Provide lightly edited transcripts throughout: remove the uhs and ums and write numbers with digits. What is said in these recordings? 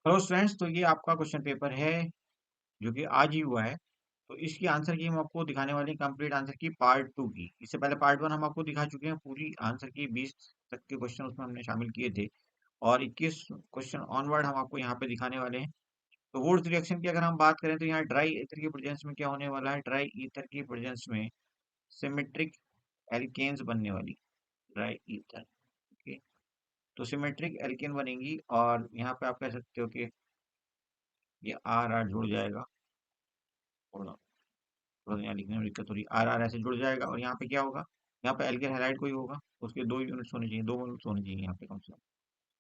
Hello students, तो ये आपका क्वेश्चन पेपर है जो कि आज ही हुआ है। तो इसकी आंसर की हम आपको दिखाने वाले हैं, कंप्लीट आंसर की पार्ट टू की। इससे पहले पार्ट वन हम आपको दिखा चुके हैं, पूरी आंसर की 20 तक के क्वेश्चन उसमें हमने शामिल किए थे। और 21 क्वेश्चन ऑनवर्ड हम आपको यहाँ पे दिखाने वाले हैं। तो वुड्स रिएक्शन की अगर हम बात करें तो यहाँ ड्राई ईथर की प्रेजेंस में क्या होने वाला है, ड्राई ईथर की प्रेजेंस में सिमेट्रिक एल्केन्स बनने वाली। Dry ether, okay. तो सिमेट्रिक एल्केन बनेंगी और यहाँ पे आप कह सकते हो कि ये आर आर जुड़ जाएगा। थोड़ा यहाँ लिखने में दिक्कत हो रही है। आर आर ऐसे जुड़ जाएगा और यहाँ पे क्या होगा, यहाँ पे एल्केन हैलाइड कोई होगा, उसके 2 यूनिट्स होने चाहिए, 2 यूनिट्स होने चाहिए यहाँ पे कम से कम।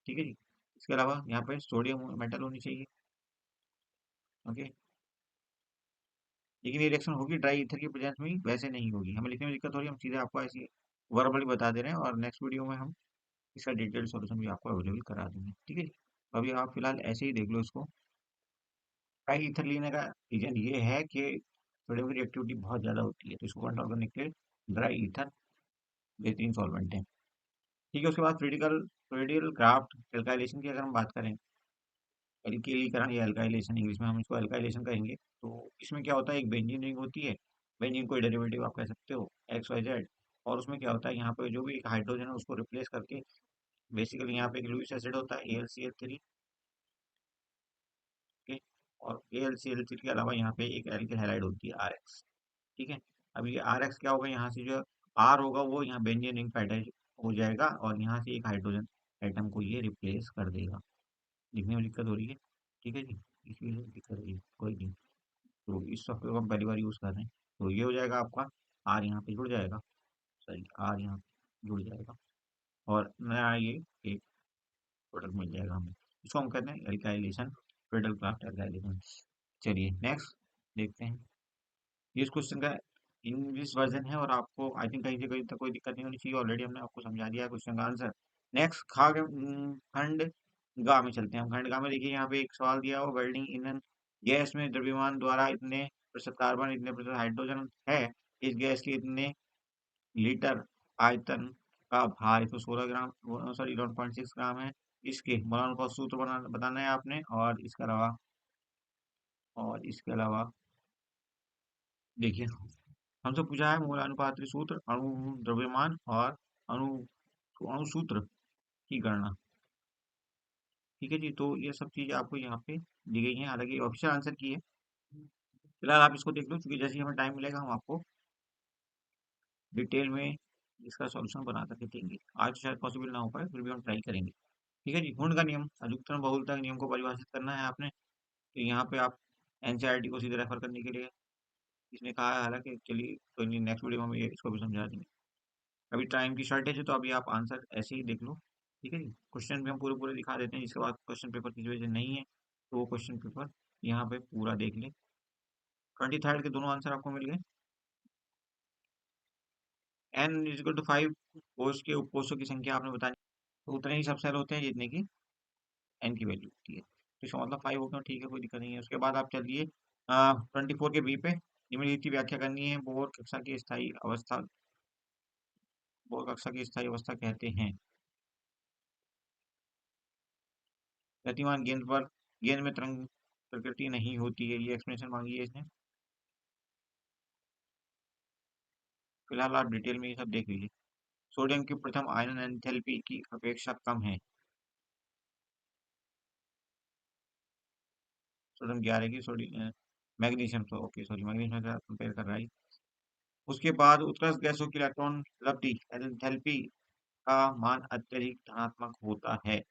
ठीक है जी। इसके अलावा यहाँ पे सोडियम मेटल होनी चाहिए। ओके। लेकिन ये रिएक्शन होगी ड्राई ईथर की प्रेजेंस में ही, वैसे नहीं होगी। हमें लिखने में दिक्कत हो रही है, हम सीधे आपको ऐसे वर्बली बता दे रहे हैं और नेक्स्ट वीडियो में हम इसका डिटेल सॉल्यूशन भी आपको अवेलेबल करा देंगे। ठीक है जी। अभी आप फिलहाल ऐसे ही देख लो इसको। ड्राई ईथर लेने का रीजन ये है कि सोडियम की रिएक्टिविटी बहुत ज़्यादा होती है, तो इसको कंट्रोल करने के लिए ड्राई ईथर बेहतरीन सॉल्वेंट है। ठीक है। उसके बाद फ्लूइडियल क्राफ्ट एल्काइलेशन की अगर हम बात करें, एल्कीलीकरण या एल्काइलेशन, इंग्लिश में हम इसको एल्काइलेशन कहेंगे। तो इसमें क्या होता है, एक बेंजीन रिंग होती है। बेंजीन कोई डेरिवेटिव आप कह सकते हो, एक्स वाई जेड। और उसमें क्या होता है, यहाँ पे जो भी एक हाइड्रोजन है उसको रिप्लेस करके बेसिकली यहाँ पे एक लुईस एसिड होता है AlCl3। ठीक। और AlCl3 के अलावा यहाँ पे एक एल्किल हैलाइड होती है RX। ठीक है। अब ये RX क्या होगा, यहाँ से जो R होगा वो यहाँ बेंजीन रिंग पे अटैच हो जाएगा और यहाँ से एक हाइड्रोजन एटम को ये रिप्लेस कर देगा। लिखने में दिक्कत हो रही है, ठीक है जी। इसलिए दिक्कत हो रही है, कोई नहीं। तो इस सॉफ्टवेयर को हम पहली बार यूज़ कर रहे हैं। तो ये हो जाएगा आपका, आर यहाँ पे जुड़ जाएगा। सॉरी, आर यहाँ जुड़ जाएगा और नया ये एक प्रोडक्ट मिल जाएगा हमें। इसको हम कहते हैं एल्काइलेशन, पेडल क्राफ्ट एल्काइलेशन। चलिए नेक्स्ट देखते हैं। ये इस क्वेश्चन का इंग्लिश वर्जन है और आपको आई थिंक कहीं से कहीं तक कोई दिक्कत नहीं होनी चाहिए। ऑलरेडी हमने आपको समझा दिया है क्वेश्चन का आंसर। नेक्स्ट खंड गा में चलते हैं हम। खंड गा में देखिए यहाँ पे एक सवाल दिया हो, वेल्डिंग ईंधन गैस में द्रव्यमान द्वारा इतने प्रतिशत कार्बन इतने प्रतिशत हाइड्रोजन है, इस गैस के इतने लीटर आयतन का भार 116 ग्राम, सॉरी 11.6 ग्राम है। इसके मोलानुपात का सूत्र बताना है आपने। और इसके अलावा देखिए, हमसे पूछा है मूल अनुपात सूत्र, अणु द्रव्यमान और अणु अणु सूत्र की गणना। ठीक है जी। तो ये सब चीजें आपको यहाँ पे दी गई हैं, हालांकि ऑफिशियल आंसर की है। फिलहाल आप इसको देख लो, क्योंकि जैसे ही हमें टाइम मिलेगा हम आपको डिटेल में इसका सॉल्यूशन बना करके देंगे। आज शायद पॉसिबल ना हो पाए, फिर भी हम ट्राई करेंगे। ठीक है जी। गुण का नियम, अधिकतम बहुलता के नियम को परिभाषित करना है आपने। तो यहाँ पे आप एनसीईआरटी को सीधे रेफर करने के लिए इसने कहा है। हालांकि चलिए कोई नहीं, नेक्स्ट वीडियो में हम इसको भी समझा देंगे। अभी टाइम की शॉर्टेज है तो अभी आप आंसर ऐसे ही देख लो। ठीक है जी। क्वेश्चन भी हम पूरे पूरे दिखा देते हैं, जिसके बाद क्वेश्चन पेपर किसी वजह से नहीं है तो वो क्वेश्चन पेपर यहाँ पे पूरा देख ले। 23rd के दोनों आंसर आपको मिल गए। n = 5 कोष के उपकोषों की संख्या आपने बतानी, तो उतने ही सब सेल होते हैं जितने की n की वैल्यू होती है। तो इसका मतलब 5 हो गया, ठीक है, कोई दिक्कत नहीं है। उसके बाद आप चलिए 24 के बी पे, निम्नलिखित की व्याख्या करनी है। बोर कक्षा की स्थायी अवस्था कहते हैं गतिमान गेंद में तरंग प्रकृति नहीं होती है। ये एक्सप्लेनेशन मांगी है इसने। फिलहाल आप डिटेल में ये सब देख लीजिए। सोडियम की प्रथम आयनन एंथैल्पी की अपेक्षा कम है। सोडियम 11 की, सोडियम मैग्नीशियम, तो ओके सॉरी, मैग्नीशियम से कंपेयर कर रहा है। उसके बाद उत्कृष्ट गैसों की इलेक्ट्रॉन उपलब्धि एंथैल्पी का मान अत्यधिक धनात्मक होता है।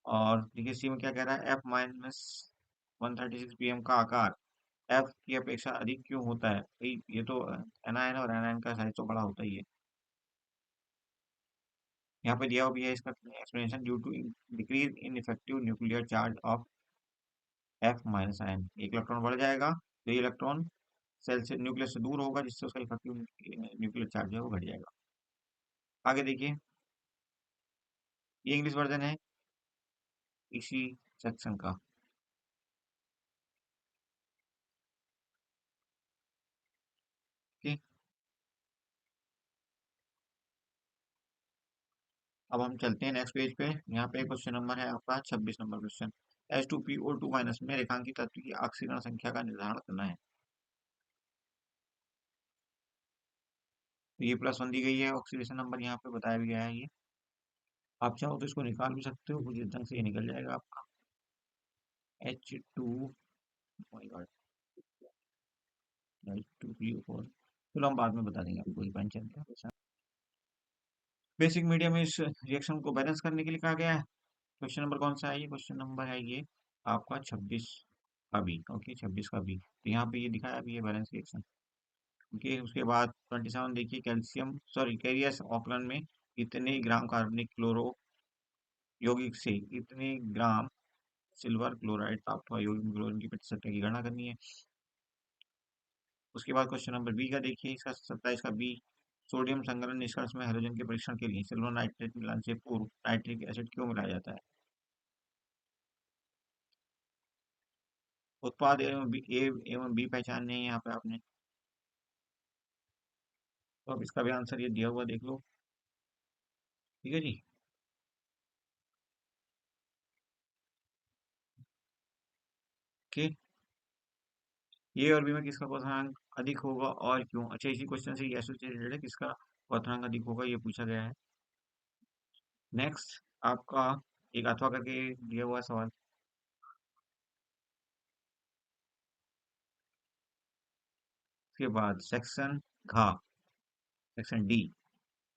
और देखिए सी में क्या कह रहा है, F-136 pm का आकार एफ की अपेक्षा अधिक क्यों होता है भाई? ये तो एनायन और एनायन का साइज तो बड़ा होता ही है। यहाँ पे दिया हुआ भी है इसका explanation, due to decrease in effective nuclear charge of F-आयन। एक इलेक्ट्रॉन बढ़ जाएगा तो ये इलेक्ट्रॉन सेल से, न्यूक्लियस से दूर होगा, जिससे उसका इफेक्टिव न्यूक्लियर चार्ज है वो घट जाएगा। आगे देखिए, ये इंग्लिश वर्जन है इसी सेक्शन का। ठीक। अब हम चलते हैं नेक्स्ट पेज पे। यहाँ पे क्वेश्चन नंबर है आपका 26 नंबर क्वेश्चन। H2PO2 माइनस में रेखांकित तत्व की ऑक्सीकरण संख्या का निर्धारण करना है। तो ये +1 दी गई है, ऑक्सीडेशन नंबर यहाँ पे बताया भी गया है ये। आप चाहो तो इसको निकाल भी सकते हो, कुछ इस ढंग से ये निकल जाएगा आपका H2, माय गॉड, H2PO4। चलो हम बाद में बता देंगे, अभी कोई टेंशन नहीं है। बेसिक मीडियम में इस रिएक्शन को बैलेंस करने के लिए कहा गया है। क्वेश्चन नंबर कौन सा है ये? क्वेश्चन नंबर है ये आपका 26 का बी। ओके, 26 का बी। तो यहाँ पे ये दिखाया भी है बैलेंस रिएक्शन। ओके, उसके बाद 27 देखिए, कैल्शियम सॉरी कैरियस ऑकलन में इतने ग्राम कार्बनिक क्लोरो यौगिक से इतने ग्राम सिल्वर क्लोराइड प्राप्त हुआ। यौगिक में क्लोरीन की प्रतिशत की गणना करनी है। उसके बाद क्वेश्चन नंबर बी का देखिए, इसका 27 का बी, सोडियम संकलन निष्कर्ष में हैलोजन के परीक्षण के लिए सिल्वर नाइट्रेट मिलान से पूर्व नाइट्रिक एसिड क्यों मिलाया जाता है? उत्पाद एवं बी पहचानने हैं यहाँ पे आपने। तो अब इसका भी आंसर ये दिया हुआ देख लो। ठीक है जी। ओके, ए और बी में किसका क्वोशंट अधिक होगा और क्यों? अच्छा, इसी क्वेश्चन से ये एसोसिएटेड है, किसका क्वोशंट अधिक होगा ये पूछा गया है। नेक्स्ट आपका एक अथवा करके दिया हुआ सवाल। उसके बाद सेक्शन घ, सेक्शन डी,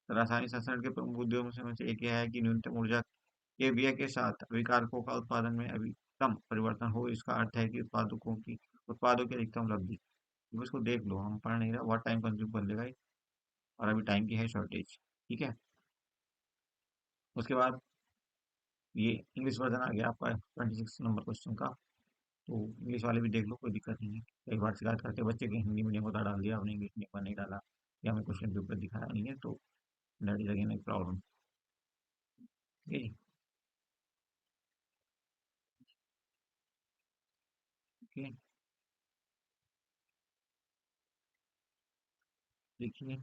रासायनिक संरक्षण के प्रमुख उद्योगों में से एक यह है कि न्यूनतम ऊर्जा के व्यय के साथ अभिकारकों का उत्पादन में अधिकतम परिवर्तन हो। इसका अर्थ है कि उत्पादों की अधिकतम उपलब्धि। तो इसको देख लो, हम पढ़ नहीं रहा, बहुत टाइम कंज्यूम कर लेगा ये, और अभी टाइम की है शॉर्टेज। ठीक है। उसके बाद ये इंग्लिश वर्जन आ गया आपका 26 नंबर क्वेश्चन का। तो इंग्लिश वाले भी देख लो, कोई दिक्कत नहीं है। कई बार शिकायत करते हैं बच्चे की हिंदी मीडियम को तो डाल दिया आपने, इंग्लिश मीडियम का नहीं डाला, या हमें क्वेश्चन पेपर दिखाया नहीं है, तो दैट इज अगेन एक प्रॉब्लम। ठीक है जी। ओके, देखिए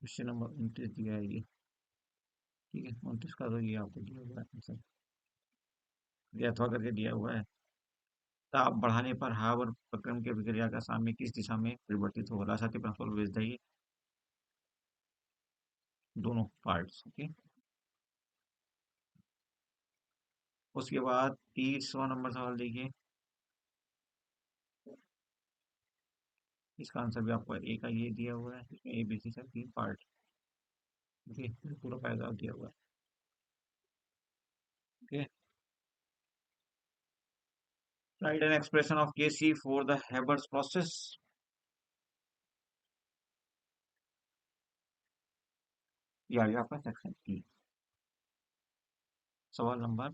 क्वेश्चन नंबर 29 दिया है ये। ठीक है, 29 का तो ये आपको दिया हुआ है आंसर, ये अथवा करके दिया हुआ है। ताप बढ़ाने पर हावर प्रक्रम की अभिक्रिया का साम्य किस दिशा में परिवर्तित होगा? लासाती प्रिंसिपल बेस्ड है ये, दोनों पार्ट्स। ओके, उसके बाद 30वां नंबर सवाल देखिए, इसका आंसर भी आपको ए का ये दिया हुआ है, इसमें A B C sir 3 part. Okay, पूरा पैराग्राफ दिया हुआ है। Okay, write an expression of KC for the Haber's process. ये आ गया आपका सेक्शन ई। सवाल नंबर,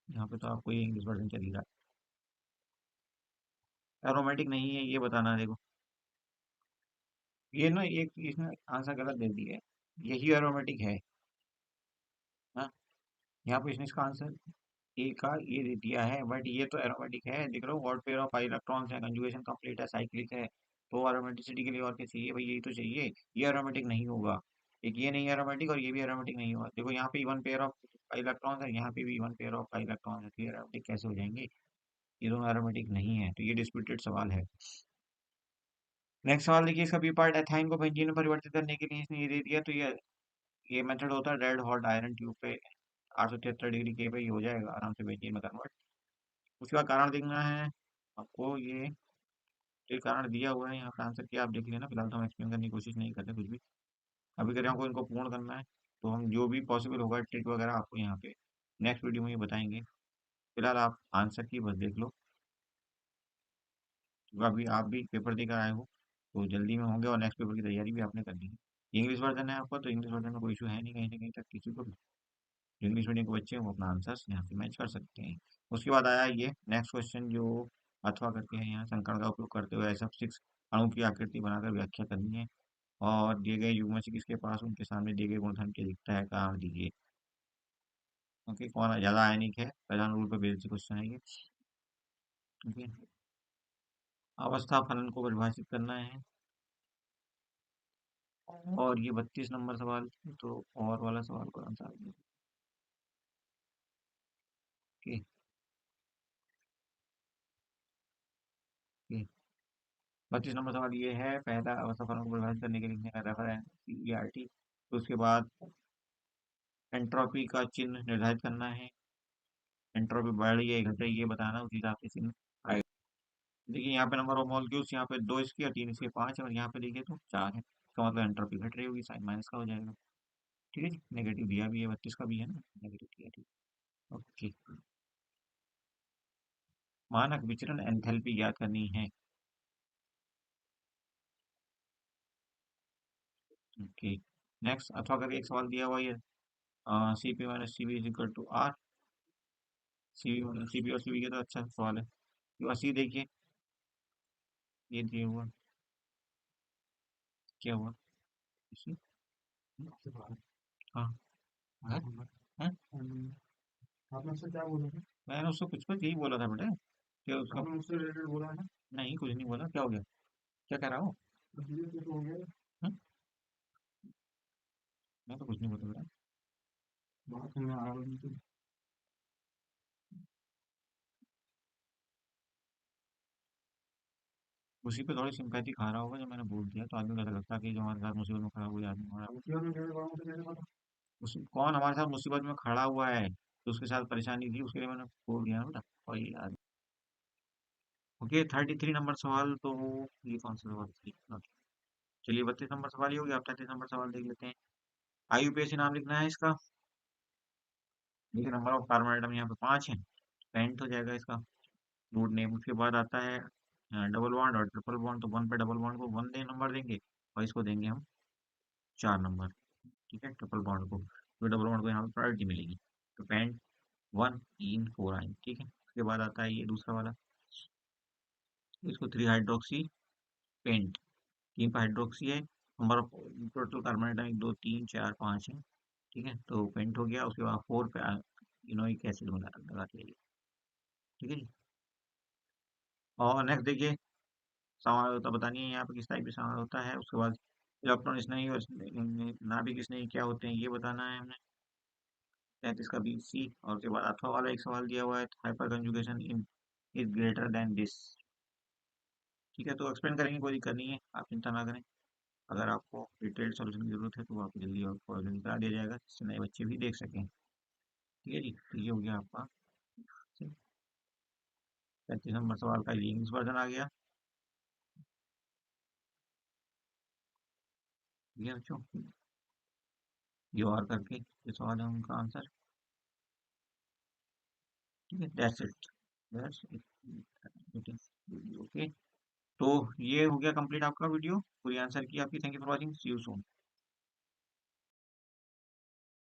यहाँ पे तो आपको ये इंग्लिश वर्जन चलेगा। एरोमेटिक नहीं है ये बताना, देखो ये ना एक इसने आंसर गलत दे दिया है, यही एरोमेटिक है। हाँ, यहाँ पे इसने इसका आंसर ए का ये दे दिया है, बट ये तो एरोमेटिक है, देख लो व्हाट पेयर ऑफ इलेक्ट्रॉन्स है, कंजुगेशन कंप्लीट है, साइक्लिक है। तो एरोमेटिसिटी के लिए और क्या चाहिए भाई, यही तो चाहिए। ये एरोमेटिक नहीं होगा, एक ये नहीं एरोमेटिक और ये भी एरोमेटिक नहीं होगा। देखो यहाँ पे वन पेयर ऑफ इलेक्ट्रॉन्स है, यहाँ पे भी वन पेयर ऑफ इलेक्ट्रॉन्स है, तो ये एरोमेटिक कैसे हो जाएंगे? ये दोनों एरोमेटिक नहीं है, तो ये डिस्प्यूटेड सवाल है। नेक्स्ट सवाल देखिए, इसका बी पार्ट, एथाइन को बेंजीन में परिवर्तित करने के लिए इसने ये दे दिया, तो ये मेथड होता है रेड हॉट आयरन ट्यूब पे 873 डिग्री के पे, ये हो जाएगा आराम से बेंजीन में कन्वर्ट। उसके बाद कारण देखना है आपको, ये कारण दिया हुआ है यहाँ पे, आंसर किया आप देख लेना, फिलहाल तो हम एक्सप्लेन करने की कोशिश नहीं करते कुछ भी। अभी करें हमको इनको पूर्ण करना है, तो हम जो भी पॉसिबल होगा ट्रिक वगैरह आपको यहाँ पे नेक्स्ट वीडियो में ये बताएंगे। फिलहाल आप आंसर की बस देख लो, क्योंकि अभी आप भी पेपर देकर आए हो, तो जल्दी में होंगे और नेक्स्ट पेपर की तैयारी भी आपने कर ली है। इंग्लिश वर्जन है आपका, तो इंग्लिश वर्जन में कोई इशू है नहीं कहीं ना कहीं तक किसी को भी। जो इंग्लिश मीडियम के बच्चे हैं वो अपना आंसर यहाँ से मैच कर सकते हैं। उसके बाद आया ये नेक्स्ट क्वेश्चन, जो अथवा करके है, यहाँ संकरण का उपयोग करते हुए ऐसा सिक्स अणु की आकृति बनाकर व्याख्या करनी है, और दिए गए युग्म से किसके पास उनके सामने दिए गए गुणधर्म के दिखता है, कारण दीजिए। ओके, कौन ज्यादा आयनिक है, प्रधान रूल पर बेस्ड क्वेश्चन है ये। ओके, अवस्था फलन को परिभाषित करना है, और ये 32 नंबर सवाल, तो और वाला सवाल कौन सा आ गया? Okay, okay. 32 नंबर सवाल ये है, पहला सफलों को परिभाषित करने के लिए लिखने का रेफरेंस CERT। तो उसके बाद एंट्रोपी का चिन्ह निर्धारित करना है। एंट्रोपी बढ़ रही है घट रही है ये बताना, उसी हिसाब से चिन्ह आएगा। देखिए यहाँ पे नंबर ऑफ मॉलिक्यूल्स, यहाँ पे 2 इसके और 3 इसके 5 है, और यहाँ पे देखिए तो 4 है, इसका मतलब एंट्रोपी घट रही होगी, साइन माइनस का हो जाएगा। ठीक है जी, नेगेटिव दिया भी है, 32 का भी है ना, नेगेटिव दिया, ठीक। ओके, मानक विचरण एंथैल्पी ज्ञात करनी है। ओके, नेक्स्ट, अथवा करके एक सवाल दिया हुआ है, CP minus CB is equal to R। CB और CB के तो अच्छा सवाल है। तो 80 देखिए, ये दिया हुआ, क्या हुआ? इसी, हाँ, है? है? आपने उससे क्या बोला था? मैंने उससे कुछ यही बोला था बेटा, कि उसका आपने उससे रिलेटेड बोला है ना? नहीं, कुछ नहीं बोला, क्या हो गया? क्या कह रहा हो? तो ये तो हो गया। हम्म? मैं तो कुछ नहीं बोला बेटा। बात सुनने आ रही थी। उसी पे थोड़ी सिंपैथी खा रहा होगा, जब मैंने बोल दिया तो आदमी को ऐसा लगता है कि जो हमारे साथ मुसीबत में खड़ा हुआ आदमी हमारा, मुसीबत में कैसे खड़ा हुआ, मुझे कैसे पता? कौन हमारे साथ मुसीबत में खड़ा हुआ है, तो उसके साथ परेशानी थी, उसके लिए मैंने बोल दिया ना बेटा। और ये याद। ओके, 33 नंबर सवाल तो, ये कौन सा सवाल था? चलिए 32 नंबर सवाल ही हो गया, आप 33 नंबर सवाल देख लेते हैं। IUPAC नाम लिखना है इसका। देखिए नंबर ऑफ कार्बन आइटम यहाँ पे 5 है, पेंट हो जाएगा इसका नोड नेम। उसके बाद आता है डबल बॉन्ड और ट्रिपल बॉन्ड, तो वन पे डबल बॉन्ड को 1 दे नंबर देंगे, और इसको देंगे हम 4 नंबर। ठीक है, ट्रिपल बॉन्ड को, तो डबल बॉन्ड को यहाँ पे प्रायोरिटी मिलेगी। तो पेंट 1 3 4 आएंगे, ठीक है। उसके बाद आता है ये दूसरा वाला, इसको 3 हाइड्रोक्सी पेंट, 3 हाइड्रोक्सी है, number of total carbon atom 1 2 3 4 5 है। ठीक है, तो पेंट हो गया। उसके बाद 4 पे इनोइक एसिड लगा के लिए। ठीक है जी। और नेक्स्ट देखिए, समार होता बतानी है यहाँ पे किस टाइप का समार होता है। उसके बाद इलेक्ट्रॉन स्नेही और नाभिक स्नेही क्या होते हैं ये बताना है हमने। 33 का BC। और उसके बाद अथवा वाला एक सवाल दिया हुआ है, hyper conjugation in is greater than this. ठीक है, तो एक्सप्लेन करेंगे, कोई दिक्कत नहीं है, आप चिंता ना करें। अगर आपको डिटेल्ड सॉल्यूशन की जरूरत है तो आपको जल्दी और सॉल्यूशन करा दिया जाएगा, जिससे नए बच्चे भी देख सकें। ठीक है जी, तो ये हो गया आपका 33 नंबर सवाल का इंग्लिश वर्जन आ गया। ठीक है बच्चों, ये और करके ये सवाल है उनका आंसर। ठीक है, that's it, that's it, okay. तो ये हो गया कंप्लीट आपका वीडियो, पूरी आंसर की आपकी। Thank you for watching, see you soon.